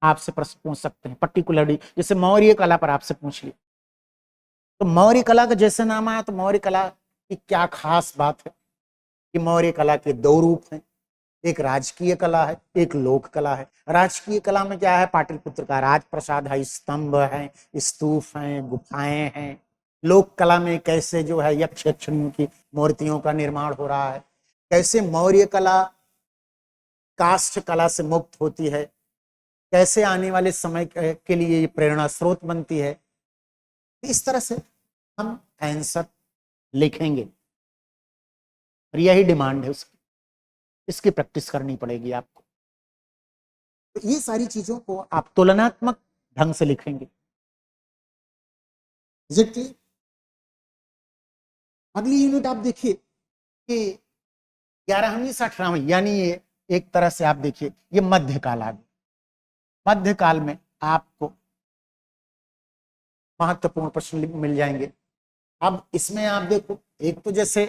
आपसे प्रश्न पूछ सकते हैं, पर्टिकुलरली जैसे मौर्य कला पर आपसे पूछ लिया, तो मौर्य कला का जैसे नाम आया तो मौर्य कला की क्या खास बात है कि मौर्य कला के दो रूप हैं, एक राजकीय कला है, एक लोक कला है। राजकीय कला में क्या है, पाटलिपुत्र का राजप्रसाद है, स्तंभ है, स्तूप हैं, गुफाएं हैं। लोक कला में कैसे जो है यक्ष यक्षिणियों की मूर्तियों का निर्माण हो रहा है, कैसे मौर्य कला काष्ठ कला से मुक्त होती है, कैसे आने वाले समय के लिए ये प्रेरणा स्रोत बनती है। इस तरह से हम आंसर लिखेंगे और यही डिमांड है उसकी, इसकी प्रैक्टिस करनी पड़ेगी आपको। तो ये सारी चीजों को आप तुलनात्मक ढंग से लिखेंगे। अगली यूनिट आप देखिए कि 11वीं से 18वीं, यानी ये एक तरह से आप देखिए ये मध्यकाल आ गया। मध्यकाल में आपको महत्वपूर्ण प्रश्न मिल जाएंगे। अब इसमें आप देखो, एक तो जैसे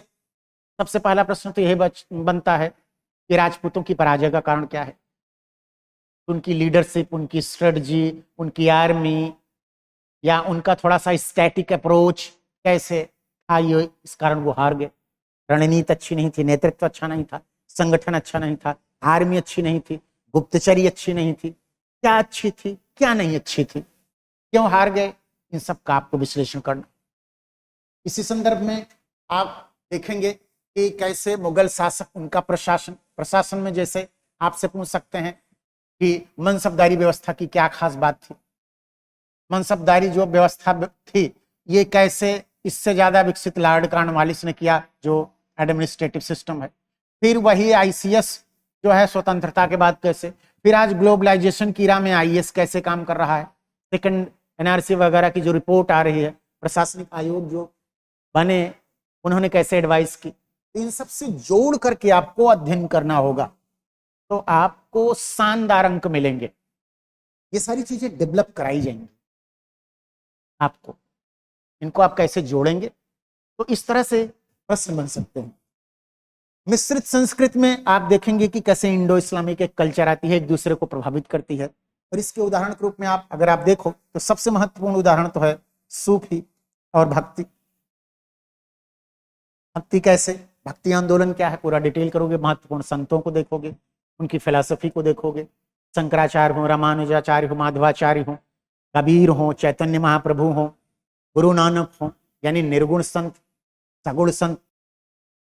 सबसे पहला प्रश्न तो यही बनता है कि राजपूतों की पराजय का कारण क्या है, उनकी लीडरशिप, उनकी स्ट्रेटजी, उनकी आर्मी, या उनका थोड़ा सा स्टैटिक अप्रोच कैसे था, ये इस कारण वो हार गए। रणनीति अच्छी नहीं थी, नेतृत्व अच्छा नहीं था, संगठन अच्छा नहीं था, आर्मी अच्छी नहीं थी, गुप्तचरी अच्छी नहीं थी, क्या अच्छी थी क्या नहीं अच्छी थी, क्यों हार गए, इन सब का आपको विश्लेषण करना। इसी संदर्भ में आप देखेंगे कि कैसे मुगल शासक, उनका प्रशासन में जैसे आपसे पूछ सकते हैं कि मनसबदारी व्यवस्था की क्या खास बात थी, मनसबदारी जो व्यवस्था थी ये कैसे इससे ज्यादा विकसित लॉर्ड कॉर्नवालिस ने किया जो एडमिनिस्ट्रेटिव सिस्टम है। फिर वही आईसीएस जो है स्वतंत्रता के बाद कैसे, फिर आज ग्लोबलाइजेशन की राह में आईएएस कैसे काम कर रहा है, सेकंड एनआरसी वगैरह की जो रिपोर्ट आ रही है, प्रशासनिक आयोग जो बने उन्होंने कैसे एडवाइस की, इन सब से जोड़ करके आपको अध्ययन करना होगा तो आपको शानदार अंक मिलेंगे। ये सारी चीजें डेवलप कराई जाएंगी आपको, इनको आप कैसे जोड़ेंगे तो इस तरह से प्रश्न बन सकते हैं। मिश्रित संस्कृति में आप देखेंगे कि कैसे इंडो इस्लामिक एक कल्चर आती है, एक दूसरे को प्रभावित करती है, और इसके उदाहरण के रूप में आप अगर आप देखो तो सबसे महत्वपूर्ण उदाहरण तो है सूफी और भक्ति। भक्ति कैसे, भक्ति आंदोलन क्या है पूरा डिटेल करोगे, महत्वपूर्ण संतों को देखोगे, उनकी फिलॉसफी को देखोगे, शंकराचार्य हो, रामानुजाचार्य हो, माधवाचार्य हो, कबीर हो, चैतन्य महाप्रभु हो, गुरु नानक हो, यानी निर्गुण संत, सगुण संत,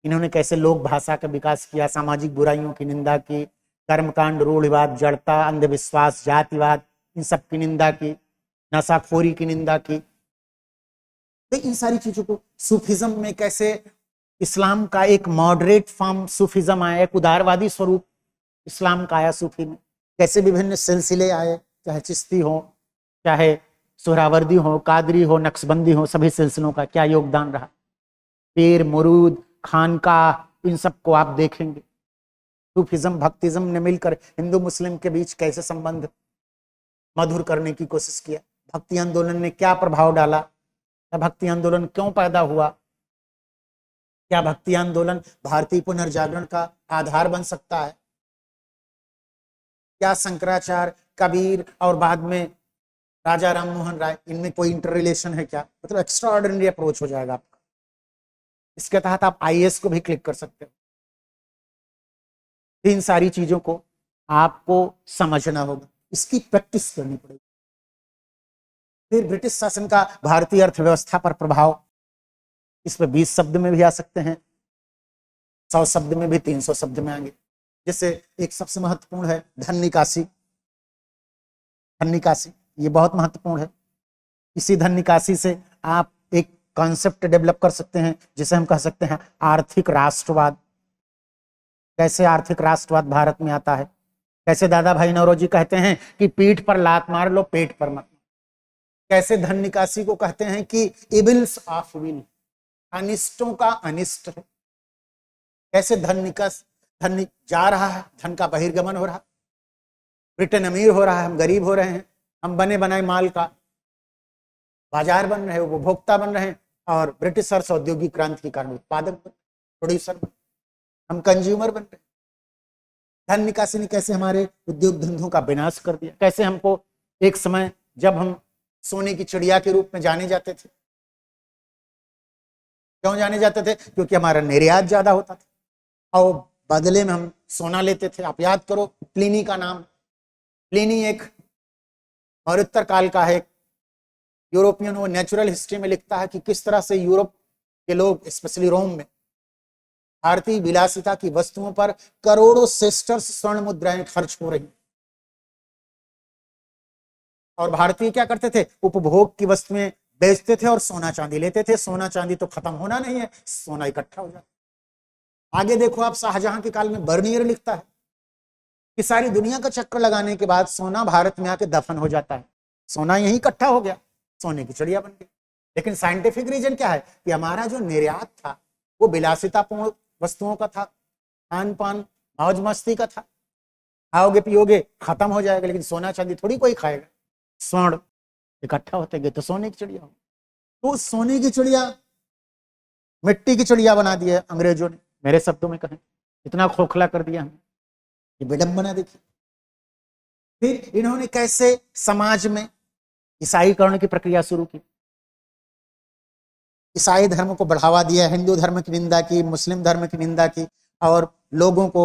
इन्होंने कैसे लोक भाषा का विकास किया, सामाजिक बुराइयों की निंदा की, कर्मकांड, रूढ़िवाद, जड़ता, अंधविश्वास, जातिवाद, इन सब की निंदा की, नशाखोरी की निंदा की। तो इन सारी चीजों को, सूफिज्म में कैसे इस्लाम का एक मॉडरेट फॉर्म सूफिज्म आया, एक उदारवादी स्वरूप इस्लाम का आया सूफी में, कैसे विभिन्न सिलसिले आए, चाहे चिश्ती हो, चाहे सोहरावर्दी हो, कादरी हो, नक्शबंदी हो, सभी सिलसिलों का क्या योगदान रहा, पीर मुरूद, खानकाह, इन सबको आप देखेंगे। सूफिज्म भक्तिज्म ने मिलकर हिंदू मुस्लिम के बीच कैसे संबंध मधुर करने की कोशिश किया, भक्ति आंदोलन ने क्या प्रभाव डाला, भक्ति आंदोलन क्यों पैदा हुआ, क्या भक्ति आंदोलन भारतीय पुनर्जागरण का आधार बन सकता है, क्या शंकराचार्य, कबीर और बाद में राजा राम मोहन राय, इनमें कोई इंटर रिलेशन है क्या? मतलब एक्स्ट्रा ऑर्डिनरी अप्रोच हो जाएगा आपका। इसके तहत आप आईएएस को भी क्लिक कर सकते हो। इन सारी चीजों को आपको समझना होगा, इसकी प्रैक्टिस करनी पड़ेगी। फिर ब्रिटिश शासन का भारतीय अर्थव्यवस्था पर प्रभाव, इसमें 20 शब्द में भी आ सकते हैं, 100 शब्द में भी, 300 शब्द में आएंगे। जैसे एक सबसे महत्वपूर्ण है धन निकासी। धन निकासी ये बहुत महत्वपूर्ण है। इसी धन निकासी से आप एक कॉन्सेप्ट डेवलप कर सकते हैं जिसे हम कह सकते हैं आर्थिक राष्ट्रवाद। कैसे आर्थिक राष्ट्रवाद भारत में आता है? कैसे दादा भाई नौरोजी कहते हैं कि पीठ पर लात मार लो, पेट पर मत। कैसे धन निकासी को कहते हैं कि इविल्स ऑफ विल, अनिष्टों का अनिष्ट है। कैसे धन जा रहा है, धन का बहिर्गमन हो रहा, ब्रिटेन अमीर हो रहा है, हम गरीब हो रहे हैं, हम बने बनाए माल का बाजार बन रहे हैं, उपभोक्ता बन रहे हैं, और ब्रिटिश हर्ष औद्योगिक क्रांति के कारण उत्पादक बन, प्रोड्यूसर बन, हम कंज्यूमर बन रहे। धन निकासी ने कैसे हमारे उद्योग धंधों का विनाश कर दिया। कैसे हमको एक समय जब हम सोने की चिड़िया के रूप में जाने जाते थे, क्यों जाने जाते थे? क्योंकि हमारा निर्यात ज्यादा होता था और बदले में हम सोना लेते थे। आप याद करो प्लिनी का नाम। प्लिनी एक मौर्योत्तर काल का है यूरोपियन, वो नेचुरल हिस्ट्री में लिखता है कि किस तरह से यूरोप के लोग, स्पेशली रोम में, भारतीय विलासिता की वस्तुओं पर करोड़ों सेस्टर्स स्वर्ण मुद्राएं खर्च हो रही, और भारतीय क्या करते थे? उपभोग की वस्तुएं बेचते थे और सोना चांदी लेते थे। सोना चांदी तो खत्म होना नहीं है, सोना इकट्ठा हो जाता। आगे देखो आप, शाहजहां के काल में बर्नियर लिखता है कि सारी दुनिया का चक्कर लगाने के बाद सोना भारत में आके दफन हो जाता है। सोना यही इकट्ठा हो गया, सोने की चिड़िया बन गई। लेकिन साइंटिफिक रीजन क्या है कि हमारा जो निर्यात था वो विलासितापूर्ण वस्तुओं का था, खान पान मौज मस्ती का था। खाओगे पियोगे खत्म हो जाएगा, लेकिन सोना चांदी थोड़ी कोई खाएगा। स्वर्ण इकट्ठा होते गए तो सोने की चिड़िया हो। तो सोने की चिड़िया मिट्टी की चिड़िया बना दिया अंग्रेजों ने, मेरे शब्दों में कहें इतना खोखला कर दिया हमें, ये विडंबना देखिए। फिर इन्होंने कैसे समाज में ईसाईकरण की प्रक्रिया शुरू की, ईसाई धर्म को बढ़ावा दिया, हिंदू धर्म की निंदा की, मुस्लिम धर्म की निंदा की, और लोगों को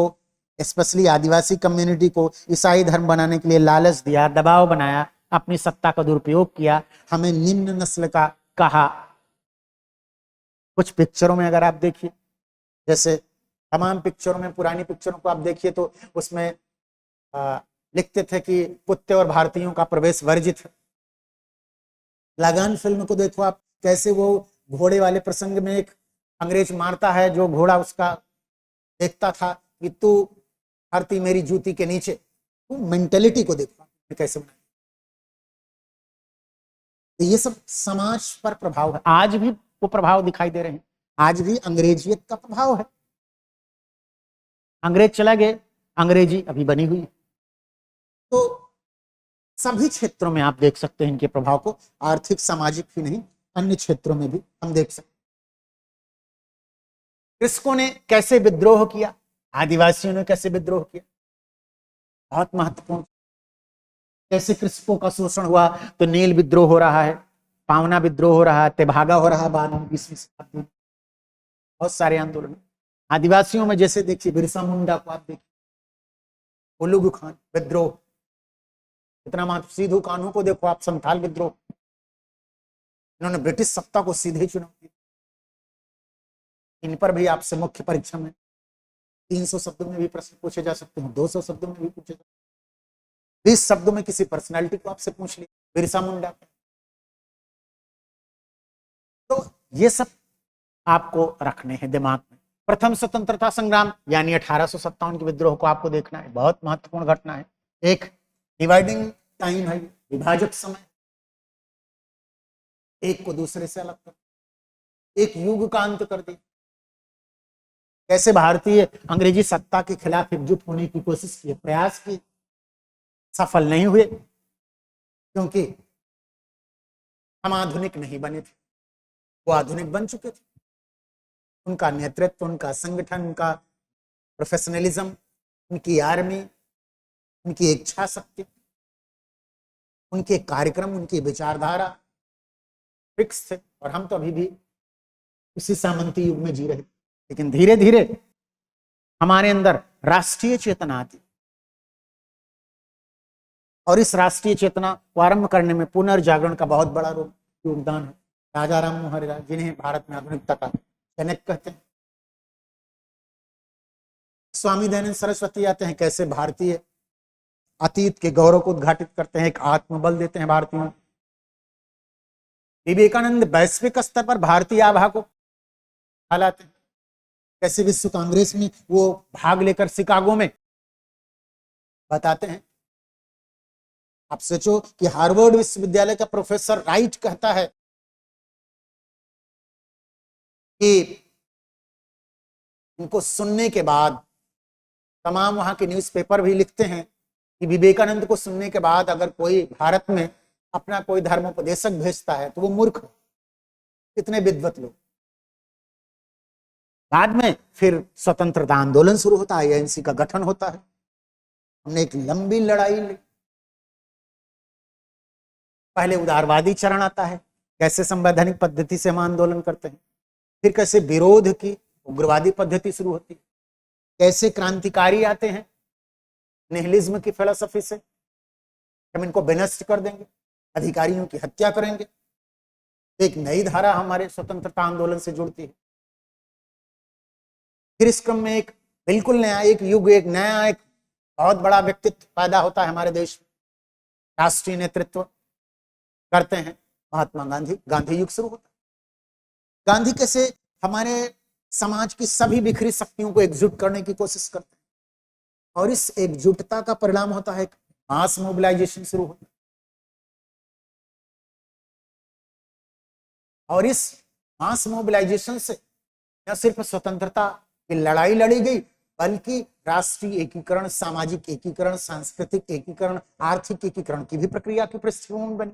स्पेशली आदिवासी कम्युनिटी को ईसाई धर्म बनाने के लिए लालच दिया, दबाव बनाया, अपनी सत्ता का दुरुपयोग किया, हमें निम्न नस्ल का कहा। कुछ पिक्चरों में अगर आप देखिए, जैसे तमाम पिक्चरों में, पुरानी पिक्चरों को आप देखिए तो उसमें लिखते थे कि कुत्ते और भारतीयों का प्रवेश वर्जित है। लगान फिल्म को देखो आप, कैसे वो घोड़े वाले प्रसंग में एक अंग्रेज मारता है, जो घोड़ा उसका देखता था कि तू भारती मेरी जूती के नीचे। तो मेंटेलिटी को देखो कैसे बनाया। तो ये सब समाज पर प्रभाव है, आज भी वो प्रभाव दिखाई दे रहे हैं। आज भी अंग्रेजियत का प्रभाव है। अंग्रेज चला गए, अंग्रेजी अभी बनी हुई है। तो सभी क्षेत्रों में आप देख सकते हैं इनके प्रभाव को, आर्थिक सामाजिक ही नहीं, अन्य क्षेत्रों में भी हम देख सकते हैं। कृषकों ने कैसे विद्रोह किया, आदिवासियों ने कैसे विद्रोह किया, बहुत महत्वपूर्ण। कैसे कृषकों का शोषण हुआ, तो नील विद्रोह हो रहा है, पावना विद्रोह हो रहा है, तेभागा हो रहा है बाद में 20वीं शताब्दी में, बहुत सारे आंदोलन। आदिवासियों में जैसे देखिए बिरसा मुंडा को आप देखिए, उलुगु खान विद्रोह, इतना महत्व। सीधू कान्हू को देखो आप, संथाल विद्रोह, इन्होंने ब्रिटिश सत्ता को सीधे चुनौती। इन पर भी आपसे मुख्य परीक्षा में 300 शब्दों में भी प्रश्न पूछे जा सकते हैं, 200 शब्दों में भी पूछे जा सकते हैं। 20 शब्दों में किसी पर्सनालिटी को आपसे पूछ लिया, बिरसा मुंडा। तो ये सब आपको रखने हैं दिमाग में। प्रथम स्वतंत्रता संग्राम यानी 1857 के विद्रोह को आपको देखना है, बहुत महत्वपूर्ण घटना है। एक डिवाइडिंग टाइम है, विभाजक समय, एक को दूसरे से अलग कर, एक युग का अंत कर दिया। कैसे भारतीय अंग्रेजी सत्ता के खिलाफ एकजुट होने की कोशिश की, प्रयास की, सफल नहीं हुए, क्योंकि हम आधुनिक नहीं बने थे, वो आधुनिक बन चुके थे। उनका नेतृत्व, उनका संगठन, उनका प्रोफेशनलिज्म, उनकी आर्मी, उनकी इच्छा शक्ति, उनके कार्यक्रम, उनकी विचारधारा फिक्स थे, और हम तो अभी भी उसी सामंती युग में जी रहे। लेकिन धीरे धीरे हमारे अंदर राष्ट्रीय चेतना आती, और इस राष्ट्रीय चेतना को आरंभ करने में पुनर्जागरण का बहुत बड़ा योगदान है। राजा राम मोहन राय, जिन्हें भारत में आधुनिकता का जनक कहते हैं, स्वामी दयानंद सरस्वती आते हैं, कैसे भारतीय अतीत के गौरव को उद्घाटित करते हैं, एक आत्मबल देते हैं भारतीयों। विवेकानंद वैश्विक स्तर पर भारतीय आभा को फैलाते हैं, कैसे विश्व कांग्रेस में वो भाग लेकर शिकागो में बताते हैं। आप सोचो कि हार्वर्ड विश्वविद्यालय का प्रोफेसर राइट कहता है कि इनको सुनने के बाद तमाम वहां के न्यूज़पेपर भी लिखते हैं कि विवेकानंद को सुनने के बाद अगर कोई भारत में अपना कोई धर्मोपदेशक भेजता है तो वो मूर्ख। कितने विद्वत लोग। बाद में फिर स्वतंत्रता आंदोलन शुरू होता है, एएनसी का गठन होता है। हमने एक लंबी लड़ाई ली। पहले उदारवादी चरण आता है, कैसे संवैधानिक पद्धति से हम आंदोलन करते हैं, फिर कैसे विरोध की उग्रवादी पद्धति शुरू होती है, कैसे क्रांतिकारी आते हैं निहिलिज्म की फिलॉसफी से, हम इनको विनष्ट कर देंगे, अधिकारियों की हत्या करेंगे। एक नई धारा हमारे स्वतंत्रता आंदोलन से जुड़ती है। फिर इस क्रम में एक बिल्कुल नया एक युग, एक नया एक बहुत बड़ा व्यक्तित्व पैदा होता है हमारे देश में, राष्ट्रीय नेतृत्व करते हैं महात्मा गांधी। गांधी युग शुरू होता है। गांधी कैसे हमारे समाज की सभी बिखरी शक्तियों को एकजुट करने की कोशिश करते हैं, और इस एकजुटता का परिणाम होता है मास मोबिलाइजेशन शुरू होता है। और इस मास मोबिलाइजेशन से न सिर्फ स्वतंत्रता की लड़ाई लड़ी गई, बल्कि राष्ट्रीय एकीकरण, सामाजिक एकीकरण, सांस्कृतिक एकीकरण, आर्थिक एकीकरण की भी प्रक्रिया की पृष्ठभूमि बनी।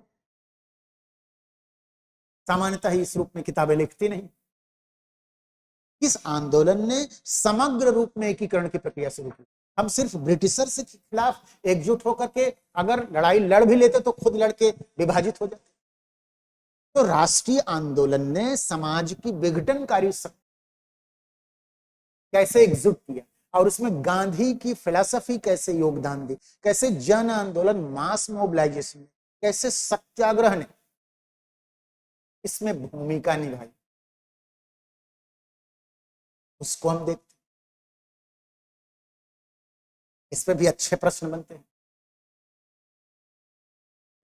सामान्यतः इस रूप में किताबें लिखती नहीं। इस आंदोलन ने समग्र रूप में एकीकरण की प्रक्रिया शुरू की। हम सिर्फ ब्रिटिशर के खिलाफ एकजुट होकर के अगर लड़ाई लड़ भी लेते तो खुद लड़के विभाजित हो जाते। तो राष्ट्रीय आंदोलन ने समाज की विघटनकारी शक्ति कैसे एकजुट किया, और उसमें गांधी की फिलॉसफी कैसे योगदान दी, कैसे जन आंदोलन, मास मोबिलाइजेशन, कैसे सत्याग्रह ने इसमें भूमिका निभाई, उसको हम देखते हैं। इस पे भी अच्छे प्रश्न बनते हैं,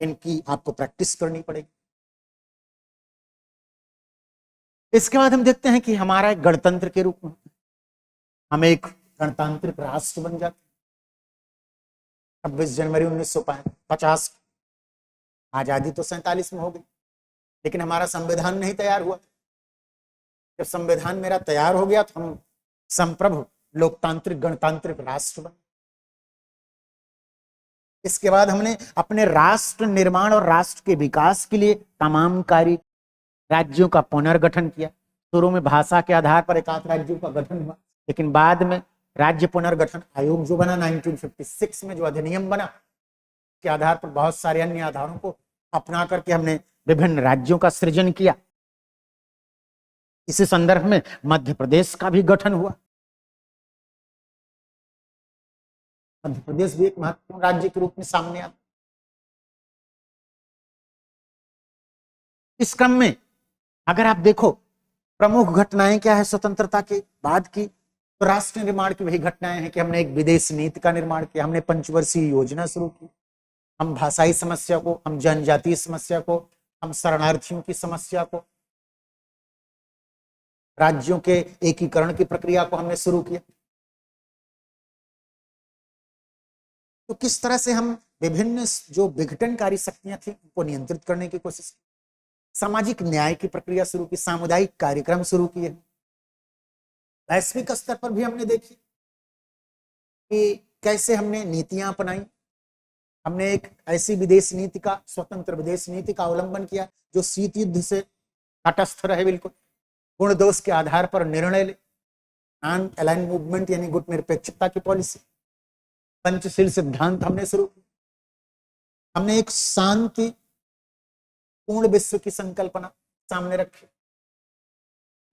इनकी आपको प्रैक्टिस करनी पड़ेगी। इसके बाद हम देखते हैं कि हमारा एक गणतंत्र के रूप में हम एक गणतांत्रिक राष्ट्र बन जाते। 26 जनवरी 1950 आजादी तो 47 में हो गई, लेकिन हमारा संविधान नहीं तैयार हुआ। जब संविधान मेरा तैयार हो गया तो हम संप्रभु लोकतांत्रिक गणतांत्रिक राष्ट्र बने। इसके बाद हमने अपने राष्ट्र निर्माण और राष्ट्र के विकास के लिए तमाम कार्य राज्यों का पुनर्गठन किया। शुरू में भाषा के आधार पर एकाध राज्यों का गठन हुआ, लेकिन बाद में राज्य पुनर्गठन आयोग जो बना 1956 में, जो अधिनियम बना, के आधार पर बहुत सारे अन्य आधारों को अपना करके हमने विभिन्न राज्यों का सृजन किया। इसी संदर्भ में मध्य प्रदेश का भी गठन हुआ। मध्य प्रदेश भी एक महत्वपूर्ण राज्य के रूप में सामने आता। इस क्रम में अगर आप देखो प्रमुख घटनाएं क्या है स्वतंत्रता के बाद की, तो राष्ट्र निर्माण की वही घटनाएं हैं कि हमने एक विदेश नीति का निर्माण किया, हमने पंचवर्षीय योजना शुरू की, हम भाषाई समस्या को, हम जनजातीय समस्या को, हम शरणार्थियों की समस्या को, राज्यों के एकीकरण की प्रक्रिया को हमने शुरू किया। तो किस तरह से हम विभिन्न जो विघटनकारी शक्तियां थी उनको नियंत्रित करने की कोशिश की, सामाजिक न्याय की प्रक्रिया शुरू की, सामुदायिक कार्यक्रम शुरू किए। वैश्विक स्तर पर भी हमने देखी कि कैसे हमने नीतियां अपनाई। हमने एक ऐसी विदेश नीति का, स्वतंत्र विदेश नीति का अवलंबन किया जो शीत युद्ध से तटस्थ रहे, बिल्कुल गुण दोष के आधार पर निर्णय ले, नॉन अलाइन मूवमेंट यानी गुट निरपेक्षता की पॉलिसी, पंचशील सिद्धांत हमने शुरू किया। हमने एक शांति पूर्ण विश्व की संकल्पना सामने रखी,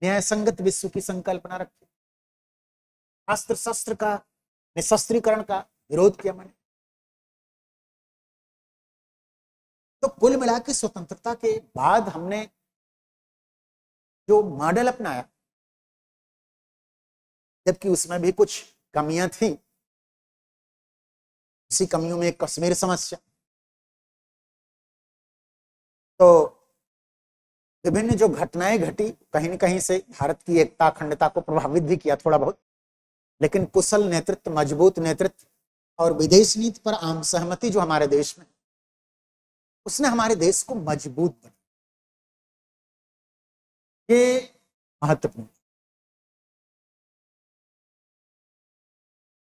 न्याय संगत विश्व की संकल्पना रखी, अस्त्र शस्त्र का निशस्त्रीकरण का विरोध किया मैंने। तो कुल मिला के स्वतंत्रता के बाद हमने जो मॉडल अपनाया, जबकि उसमें भी कुछ कमियां थी, इसी कमियों में एक कश्मीर समस्या, तो विभिन्न जो घटनाएं घटी कहीं न कहीं से भारत की एकता अखंडता को प्रभावित भी किया थोड़ा बहुत, लेकिन कुशल नेतृत्व, मजबूत नेतृत्व और विदेश नीति पर आम सहमति जो हमारे देश में, उसने हमारे देश को मजबूत बनाया। ये महत्वपूर्ण।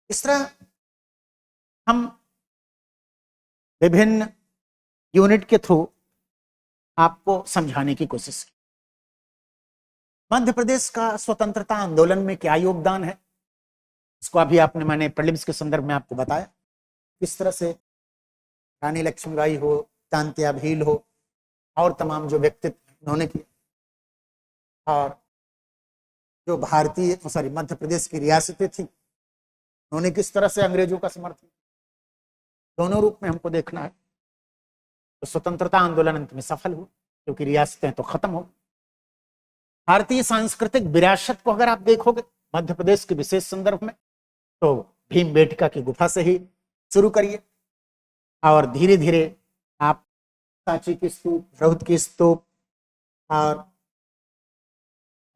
इस तरह हम विभिन्न यूनिट के थ्रू आपको समझाने की कोशिश की। मध्य प्रदेश का स्वतंत्रता आंदोलन में क्या योगदान है, इसको अभी मैंने प्रीलिम्स के संदर्भ में आपको बताया। किस तरह से रानी लक्ष्मीबाई हो, तांत्या भील हो और तमाम जो व्यक्तित्व उन्होंने किए, और जो मध्य प्रदेश की रियासतें थी, उन्होंने किस तरह से अंग्रेजों का समर्थन, दोनों रूप में हमको देखना है। तो स्वतंत्रता आंदोलन अंत में सफल हुआ क्योंकि रियासतें तो खत्म हो। भारतीय सांस्कृतिक विरासत को अगर आप देखोगे मध्य प्रदेश के विशेष संदर्भ में, तो भीमबेटका की गुफा से ही शुरू करिए और धीरे धीरे आप सांची की स्तूप, बृहद की स्तूप, और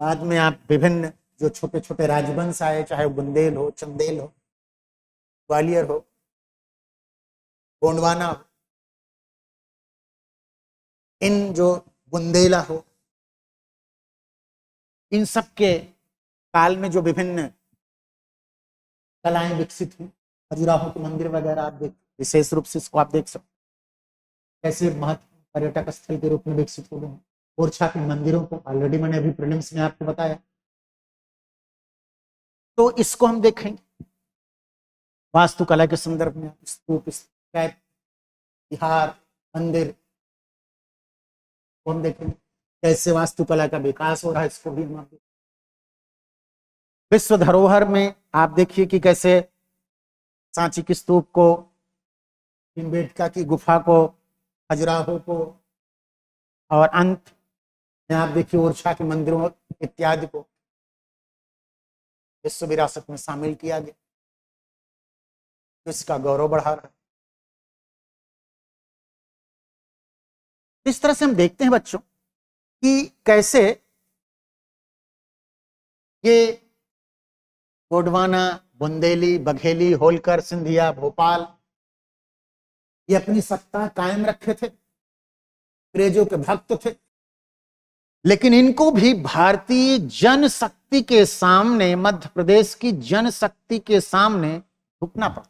बाद में आप विभिन्न जो छोटे छोटे राजवंश आए, चाहे बुंदेल हो, चंदेल हो, ग्वालियर हो, गोंडवाना हो, इन जो बुंदेला हो, इन सब के काल में जो विभिन्न कलाएं विकसित हुई, खजुराहो के मंदिर वगैरह आप देख, विशेष रूप से इसको आप देख सकते, कैसे महत्वपूर्ण पर्यटक स्थल के रूप में विकसित हो गए। ओरछा के मंदिरों को ऑलरेडी मैंने अभी प्रीलिम्स में आपको बताया, तो इसको हम देखेंगे। वास्तुकला के संदर्भ में स्तूप, बिहार मंदिर को हम देखेंगे, कैसे वास्तुकला का विकास हो रहा है, इसको भी हम देखेंगे। विश्व धरोहर में आप देखिए कि कैसे सांची की स्तूप को, भीमबेटका की गुफा को, खजुराहो को, और अंत में आप देखिए ओरछा के मंदिरों इत्यादि को विश्व विरासत में शामिल किया गया, इसका गौरव बढ़ा रहा है। इस तरह से हम देखते हैं बच्चों कि कैसे ये गोंडवाना, बुंदेली, बघेली, होलकर, सिंधिया, भोपाल, ये अपनी सत्ता कायम रखे थे, अंग्रेजों के भक्त थे, लेकिन इनको भी भारतीय जनशक्ति के सामने, मध्य प्रदेश की जनशक्ति के सामने झुकना पड़ा।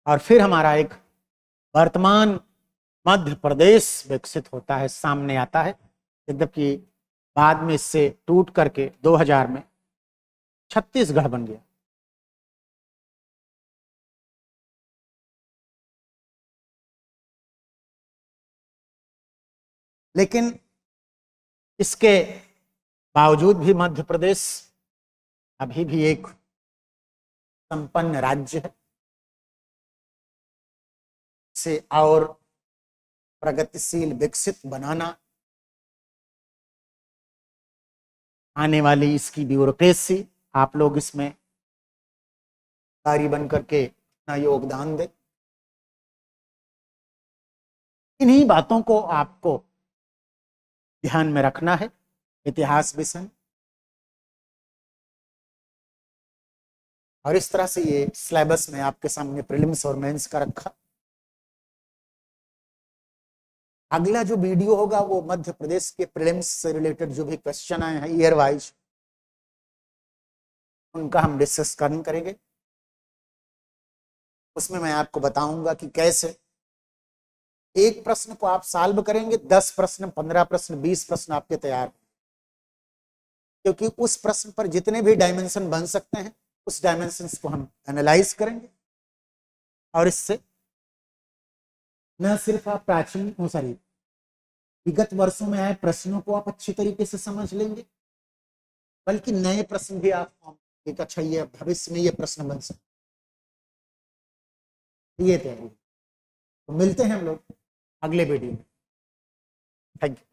और फिर हमारा एक वर्तमान मध्य प्रदेश विकसित होता है, सामने आता है, यद्यपि बाद में इससे टूट करके 2000 में छत्तीसगढ़ बन गया। लेकिन इसके बावजूद भी मध्य प्रदेश अभी भी एक संपन्न राज्य है। से और प्रगतिशील, विकसित बनाना, आने वाली इसकी ब्यूरोक्रेसी, आप लोग इसमें कार्य बन करके अपना योगदान दें। इन्हीं बातों को आपको ध्यान में रखना है इतिहास विषय, और इस तरह से ये सिलेबस में आपके सामने प्रीलिम्स और मेंस का रखा। अगला जो वीडियो होगा वो मध्य प्रदेश के प्रीलिम्स से रिलेटेड जो भी क्वेश्चन आए हैं ईयर वाइज, उनका हम डिस्कस करेंगे। उसमें मैं आपको बताऊंगा कि कैसे एक प्रश्न को आप सॉल्व करेंगे, 10 प्रश्न, 15 प्रश्न, 20 प्रश्न आपके तैयार। क्योंकि उस प्रश्न पर जितने भी डायमेंशन बन सकते हैं उस डायमेंशंस को हम एनालाइज करेंगे और इससे न सिर्फ आप प्राचीन सॉरी विगत वर्षों में आए प्रश्नों को आप अच्छी तरीके से समझ लेंगे, बल्कि नए प्रश्न भी आप एक अच्छा ये भविष्य में ये प्रश्न बन सकते ये तो मिलते हैं हम लोग अगले वीडियो में। Thank you.